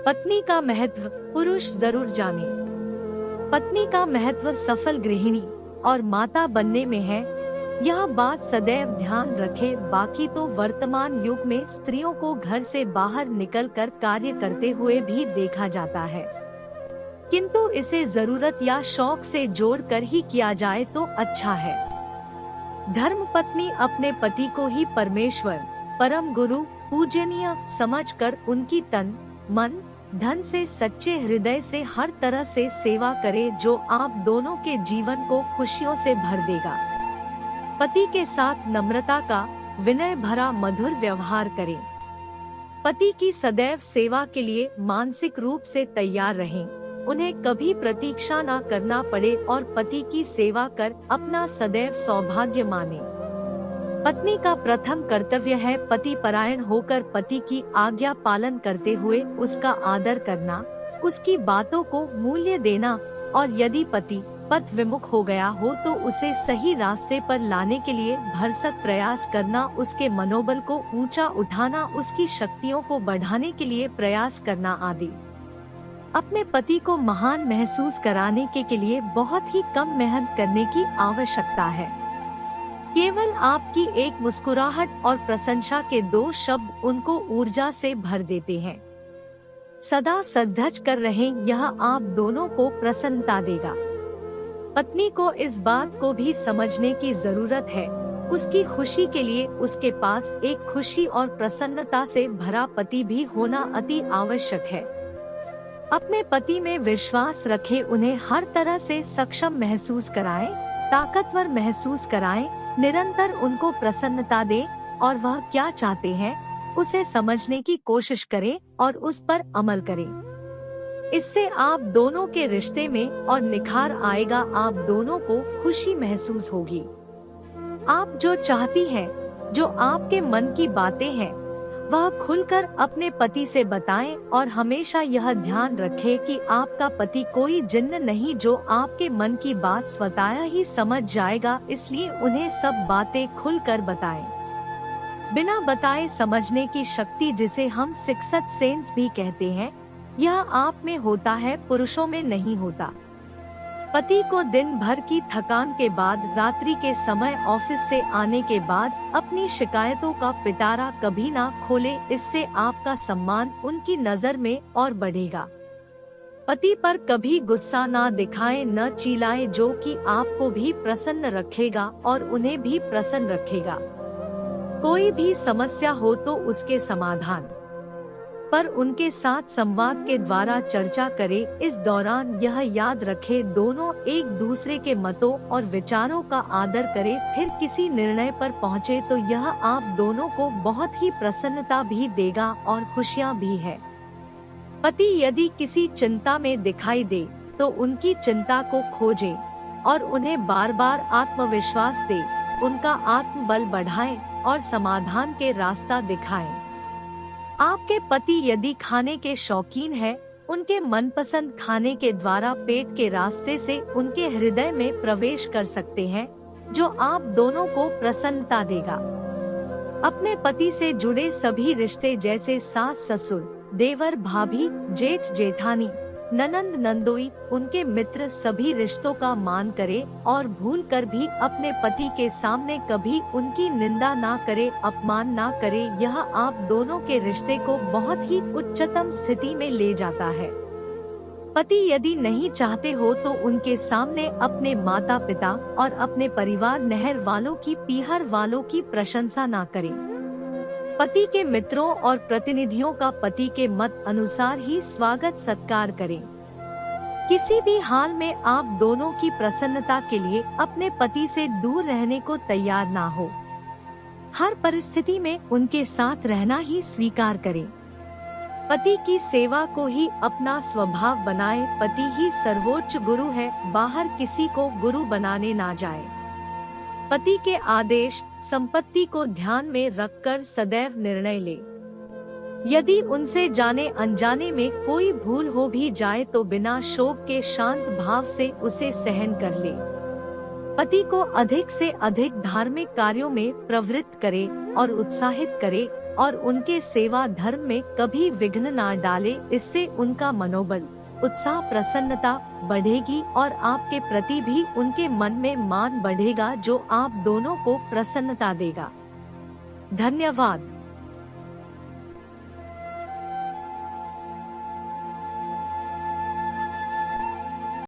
पत्नी का महत्व पुरुष जरूर जाने। पत्नी का महत्व सफल गृहिणी और माता बनने में है, यह बात सदैव ध्यान रखे। बाकी तो वर्तमान युग में स्त्रियों को घर से बाहर निकलकर कार्य करते हुए भी देखा जाता है, किंतु इसे जरूरत या शौक से जोड़कर ही किया जाए तो अच्छा है। धर्म पत्नी अपने पति को ही परमेश्वर, परम गुरु, पूजनीय समझकर उनकी तन, मन, धन से सच्चे हृदय से हर तरह से सेवा करे, जो आप दोनों के जीवन को खुशियों से भर देगा। पति के साथ नम्रता का, विनय भरा मधुर व्यवहार करें। पति की सदैव सेवा के लिए मानसिक रूप से तैयार रहें। उन्हें कभी प्रतीक्षा न करना पड़े और पति की सेवा कर अपना सदैव सौभाग्य माने। पत्नी का प्रथम कर्तव्य है पति परायण होकर पति की आज्ञा पालन करते हुए उसका आदर करना, उसकी बातों को मूल्य देना और यदि पति पथ विमुख हो गया हो तो उसे सही रास्ते पर लाने के लिए भरसक प्रयास करना, उसके मनोबल को ऊंचा उठाना, उसकी शक्तियों को बढ़ाने के लिए प्रयास करना आदि। अपने पति को महान महसूस कराने के लिए बहुत ही कम मेहनत करने की आवश्यकता है। केवल आपकी एक मुस्कुराहट और प्रशंसा के 2 शब्द उनको ऊर्जा से भर देते हैं। सदा सजधज कर रहें, यह आप दोनों को प्रसन्नता देगा। पत्नी को इस बात को भी समझने की जरूरत है, उसकी खुशी के लिए उसके पास एक खुशी और प्रसन्नता से भरा पति भी होना अति आवश्यक है। अपने पति में विश्वास रखें, उन्हें हर तरह से सक्षम महसूस कराएं, ताकतवर महसूस कराएं, निरंतर उनको प्रसन्नता दें और वह क्या चाहते हैं उसे समझने की कोशिश करें और उस पर अमल करें। इससे आप दोनों के रिश्ते में और निखार आएगा, आप दोनों को खुशी महसूस होगी। आप जो चाहती हैं, जो आपके मन की बातें हैं, वह खुलकर अपने पति से बताएं और हमेशा यह ध्यान रखें कि आपका पति कोई जिन्न नहीं जो आपके मन की बात स्वतः ही समझ जाएगा, इसलिए उन्हें सब बातें खुलकर बताएं। बिना बताए समझने की शक्ति, जिसे हम सिक्स्थ सेंस भी कहते हैं, यह आप में होता है, पुरुषों में नहीं होता। पति को दिन भर की थकान के बाद, रात्रि के समय ऑफिस से आने के बाद अपनी शिकायतों का पिटारा कभी ना खोले, इससे आपका सम्मान उनकी नजर में और बढ़ेगा। पति पर कभी गुस्सा ना दिखाएं, न चिल्लाएं, जो कि आपको भी प्रसन्न रखेगा और उन्हें भी प्रसन्न रखेगा। कोई भी समस्या हो तो उसके समाधान पर उनके साथ संवाद के द्वारा चर्चा करें। इस दौरान यह याद रखें, दोनों एक दूसरे के मतों और विचारों का आदर करें, फिर किसी निर्णय पर पहुँचे तो यह आप दोनों को बहुत ही प्रसन्नता भी देगा और खुशियाँ भी है। पति यदि किसी चिंता में दिखाई दे तो उनकी चिंता को खोजें और उन्हें बार बार आत्मविश्वास दे, उनका आत्मबल बढ़ाएं और समाधान के रास्ता दिखाएं। आपके पति यदि खाने के शौकीन हैं, उनके मनपसंद खाने के द्वारा पेट के रास्ते से उनके हृदय में प्रवेश कर सकते हैं, जो आप दोनों को प्रसन्नता देगा। अपने पति से जुड़े सभी रिश्ते जैसे सास ससुर, देवर भाभी, जेठ जेठानी, ननंद नंदोई, उनके मित्र, सभी रिश्तों का मान करे और भूल कर भी अपने पति के सामने कभी उनकी निंदा ना करे, अपमान ना करे। यह आप दोनों के रिश्ते को बहुत ही उच्चतम स्थिति में ले जाता है। पति यदि नहीं चाहते हो तो उनके सामने अपने माता पिता और अपने परिवार, नहर वालों की, पीहर वालों की प्रशंसा ना करें। पति के मित्रों और प्रतिनिधियों का पति के मत अनुसार ही स्वागत सत्कार करें। किसी भी हाल में आप दोनों की प्रसन्नता के लिए अपने पति से दूर रहने को तैयार ना हो। हर परिस्थिति में उनके साथ रहना ही स्वीकार करें। पति की सेवा को ही अपना स्वभाव बनाएं। पति ही सर्वोच्च गुरु है, बाहर किसी को गुरु बनाने ना जाए। पति के आदेश, संपत्ति को ध्यान में रखकर सदैव निर्णय ले। यदि उनसे जाने अनजाने में कोई भूल हो भी जाए तो बिना शोक के शांत भाव से उसे सहन कर ले। पति को अधिक से अधिक धार्मिक कार्यों में प्रवृत्त करे और उत्साहित करे और उनके सेवा धर्म में कभी विघ्न ना डाले। इससे उनका मनोबल, उत्साह, प्रसन्नता बढ़ेगी और आपके प्रति भी उनके मन में मान बढ़ेगा, जो आप दोनों को प्रसन्नता देगा। धन्यवाद।